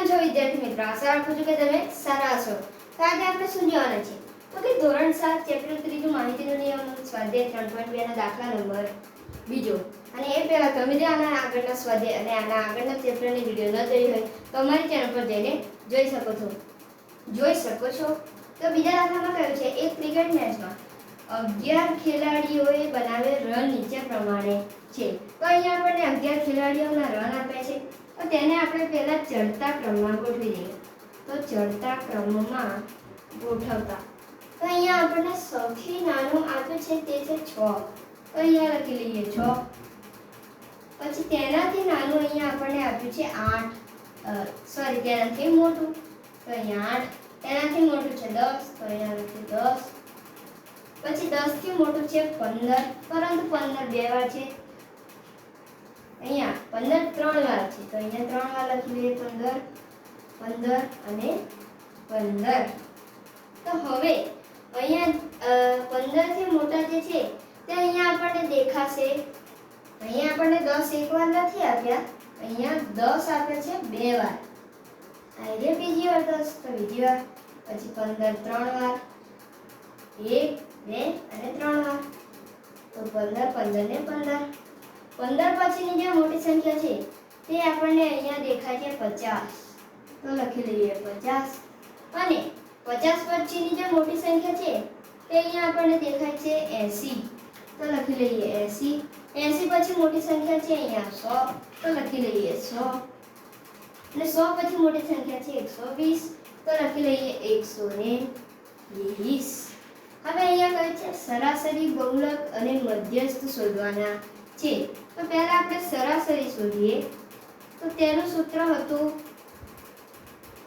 કેમ છો વિદ્યાર્થી મિત્રો? આશા રાખું છું કે તમે સારા છો. તો આજે આપણે શું જોવાના છે? તો કે ધોરણ 7 ચેપ્ટર 3 માહિતીનો નિયમ સ્વાધ્યાય 3.2 ના દાખલા નંબર બીજો. અને એ પહેલા તમે જે આના આગળના સ્વાધ્યાય અને આના આગળના ચેપ્ટરની વિડિયો ન જોઈ હોય તો અમારી ચેનલ પર જઈને જોઈ શકો છો. તો બીજા દાખલામાં કહ્યું છે એક ક્રિકેટ મેચમાં 11 ખેલાડીઓએ બનાવેલ રન નીચે પ્રમાણે છે. તો અહીંયા આપણને 11 ખેલાડીઓના રન આપ્યા છે. તો તેને આપણે પહેલા ચડતા ક્રમમાં ગોઠવી દઈએ. તો ચડતા ક્રમમાં ગોઠવતા તો અહીંયા આપણને સૌથી નાનું આપ્યું છે તે છે 6. તો અહીંયા લખી લઈએ 6. પછી તેનાથી નાનું અહીંયા આપણને આપ્યું છે 8. તેનાથી મોટું તો અહીંયા 8. તેનાથી મોટું છે 10. તો અહીંયા લખીએ 10. પછી 10 થી મોટું છે 15, પરંતુ 15 બે વાર છે. અહીંયા 15 ત્રણ વાર છે. તો અહીંયા 3 વાર લખી લઈએ 15 અને 15. તો હવે અહીંયા 15 થી મોટા જે છે તે અહીંયા આપણને દેખાશે. અહીંયા આપણને 10 એક વાર નથી આપ્યા, અહીંયા 10 આપે છે બે વાર. આઈએ બીજી વાર 10 તો બીજી વાર. પછી 15 ત્રણ વાર, 1 2 અને 3 વાર. તો 15 ને 15 પછીની જે મોટી સંખ્યા છે તે આપણને અહીંયા દેખાય છે 50. તો લખી લઈએ 50. અને 50 પછીની જે મોટી સંખ્યા છે તે અહીંયા આપણને દેખાય છે 80. તો લખી લઈએ 80. 80 પછી મોટી સંખ્યા છે અહીંયા 100. તો લખી લઈએ 100. અને 100 પછી મોટી સંખ્યા છે 120. તો લખી લઈએ 120. હવે અહીંયા કહે છે સરાસરી, બહુલક અને મધ્યસ્થ શોધવાના છે. તો પહેલા આપણે સરાસરી શોધીએ. તો તેનું સૂત્ર હતું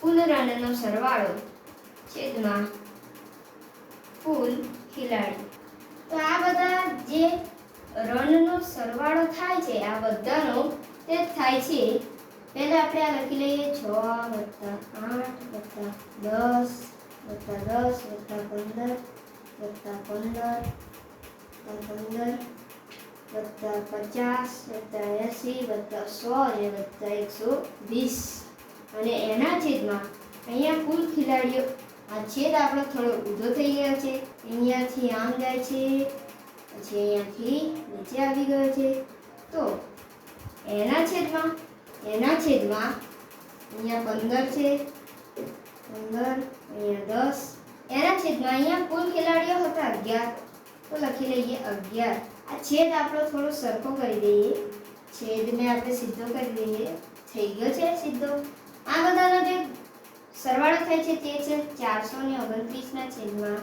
કુલ રનનો સરવાળો છેદમાં કુલ ખેલાડી. તો આ બધા જે રનનો સરવાળો થાય છે આ બધાનો તે થાય છે. પહેલા આપણે આ લખી લઈએ 6 + 8 + 10 + 10 + 15 + 15 +50 +80 +100 અને +120. અને એના છેદમાં અહીંયા કુલ ખેલાડીઓ. આ છેદ આપણો થોડો ઊંધો થઈ ગયો છે, અહીંયાથી આમ જાય છે, પછી અહીંયાથી નીચે આવી ગયો છે. તો એના છેદમાં અહીંયા 15 છે, 15 અહીંયા 10. એના છેદમાં અહીંયા કુલ ખેલાડીઓ હતા 11. તો લખી લઈએ 11. આ છેદ આપણો થોડો સરખો કરી દઈએ. છેદને આપણે સીધો કરી દઈએ. થઈ ગયો છે સીધો. આ બધાનો જે સરવાળો થાય છે તે છે 429 ના છેદમાં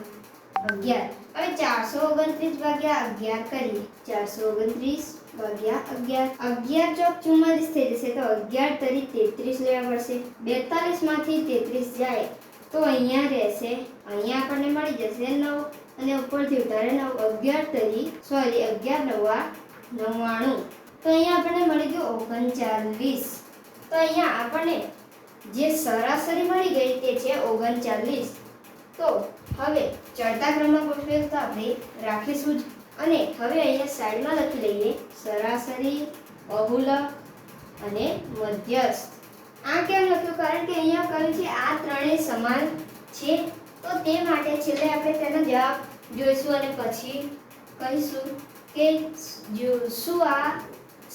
11. હવે 429 ભાગ્યા 11 કરીએ. 429 ભાગ્યા 11. 11 ચોક 44 થઈ જશે. તો 11 તરી 33 લેવા પડશે. 42 માંથી 33 જાય તો અહીંયા રહેશે. અહીંયા આપણને મળી જશે 9 અને ઉપરથી ઉતારે 9. 11 નવા 99. તો અહીંયા આપણને મળી ગયું 39. તો અહીંયા આપણને જે સરાસરી મળી ગઈ તે છે 39. તો હવે ચડતા ક્રમમાં ગોઠવેલ તો આપણે રાખીશું જ. અને હવે અહીંયા સાઈડમાં લખી લઈએ સરાસરી, બહુલક અને મધ્યસ્થ. આ કેમ લખ્યું? કારણ કે અહીંયા કહ્યું છે આ ત્રણેય સમાન છે. તો તે માટે છેલ્લે આપણે તેનો જવાબ જોઈશું અને પછી કહીશું કે શું આ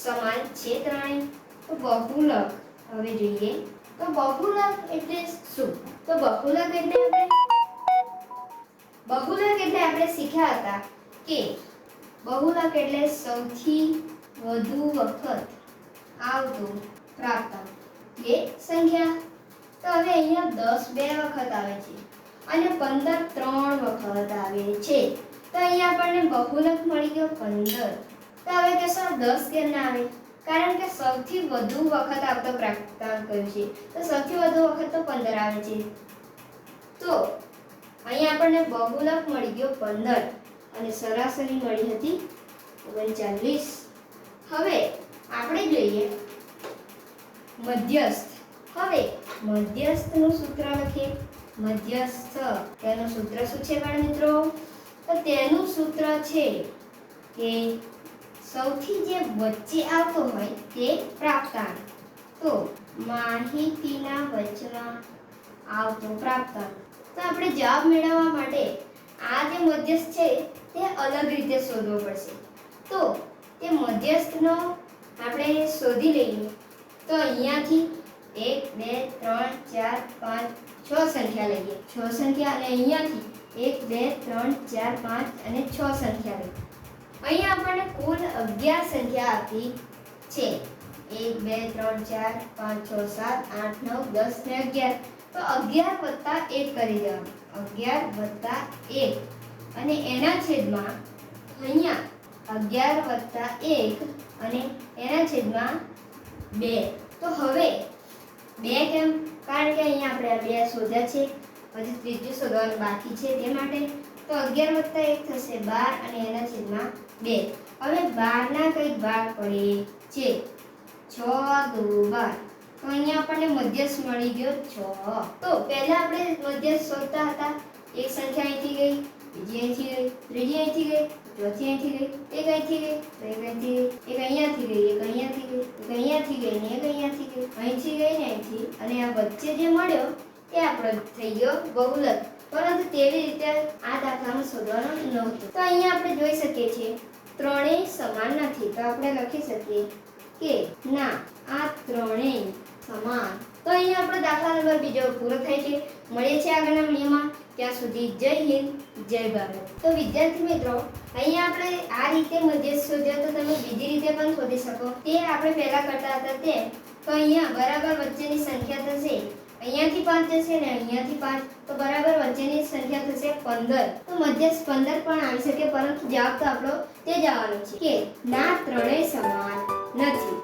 સમાન છે ત્રણેય. તો બહુલક હવે જોઈએ. તો બહુલક એટલે શું? તો બહુલક એટલે આપણે શીખ્યા હતા કે બહુલક એટલે સૌથી વધુ વખત આવતું પ્રાપ્તાંક એ સંખ્યા. તો હવે અહીંયા 10 બે વખત આવે છે અને 15 ત્રણ વખત આવે છે. તો અહીંયા આપણને બહુલક મળી ગયો 15. તો હવે કહેશો 10 કેમ ના આવે? કારણ કે સૌથી વધુ વખત આવતો પ્રાપ્તાંક કયો છે? તો સૌથી વધુ વખત તો 15 આવે છે. તો અહીંયા આપણને બહુલક મળી ગયો 15 અને સરાસરી મળી હતી 39. હવે આપણે જોઈએ મધ્યસ્થ. હવે મધ્યસ્થનું સૂત્ર લખીએ. મધ્યસ્થ તેનું સૂત્ર શું છે બાળ મિત્રો? તો તેનું સૂત્ર છે કે સૌથી જે વચ્ચે આવતો હોય તે પ્રાપ્તાંક. તો માહિતીના વચમાં આવતો પ્રાપ્તાંક. તો આપણે જવાબ મેળવવા માટે આ જે મધ્યસ્થ છે તે અલગ રીતે શોધવો પડશે. તો તે મધ્યસ્થનો આપણે શોધી લઈએ. તો અહીંયાથી 1 2 3 4 5 6 સંખ્યા લઈએ. 6 સંખ્યા અને અહીંયાથી 1 2 3 4 5 અને 6 સંખ્યા લઈએ. અહીંયા આપણને કુલ 11 સંખ્યા આપી છે. 1 2 3 4 5 6 7 8 9 10 ને 11. તો 11 + 1 કરી દેવાનું. 11 + 1 અને એના છેદમાં અહીંયા 11 + 1 અને એના છેદમાં 2. તો હવે 2 કેમ? કારણ કે અહીંયા આપણે આ 2 શોધ્યા છે, હજી ત્રીજું શોધવાનું બાકી છે, તે માટે. તો 11 + 1 થશે 12 અને એના છેદમાં 2. હવે 12 ના કઈક ભાગ પડે છે. 6 × 2 = 12. તો અહીંયા આપણને મધ્યસ્થ મળી ગયો 6. તો પહેલા આપણે મધ્યસ્થ શોધતા હતા. એક સંખ્યા અહીંથી ગઈ, બીજી અહીંથી ગઈ, ત્રીજી અહીંથી ગઈ, ચોથી અહીંથી ગઈ, એક અહીંથી ગઈ, તો એક અહીંયાથી ગઈ, એક અહીંયાથી ગઈ, એક અહીંયાથી ગઈ, એક અહીંયાથી ગઈ, ને એક અહીંયાથી ગઈ, અહીંથી ગઈ ને અહીંથી. અને આ વચ્ચે જે મળ્યો તે આપણો થઈ ગયો બહુલક. પરંતુ તેવી રીતે આ દાખલામાં શોધવાનું નહોતું. તો અહીંયા આપણે જોઈ શકીએ છીએ ત્રણેય સમાન નથી. તો આપણે લખી શકીએ કે ના, આ ત્રણેય સમાન. તો અહીંયા આપણો દાખલા નંબર બીજો પૂરો થાય છે. મળીએ છીએ આગળના વિડીયોમાં. ત્યાં સુધી જય હિન્દ, જય ભારત. તો વિદ્યાર્થી મિત્રો, અહીંયા આપણે આ રીતે મધ્યસ્થ શોધ્યો, તો તમે બીજી રીતે પણ શોધી શકો. તે આપણે પહેલા કરતા હતા તે. તો અહીંયા બરાબર વચ્ચેની સંખ્યા થશે, અહીંયાથી 5 જશે ને અહીંયાથી 5, તો બરાબર વચ્ચેની સંખ્યા થશે 15. તો મધ્યસ્થ 15 પણ આવી શકે, પરંતુ જવાબ તો આપણો તે જ આવવાનો છે કે ના, ત્રણેય સમાન નથી.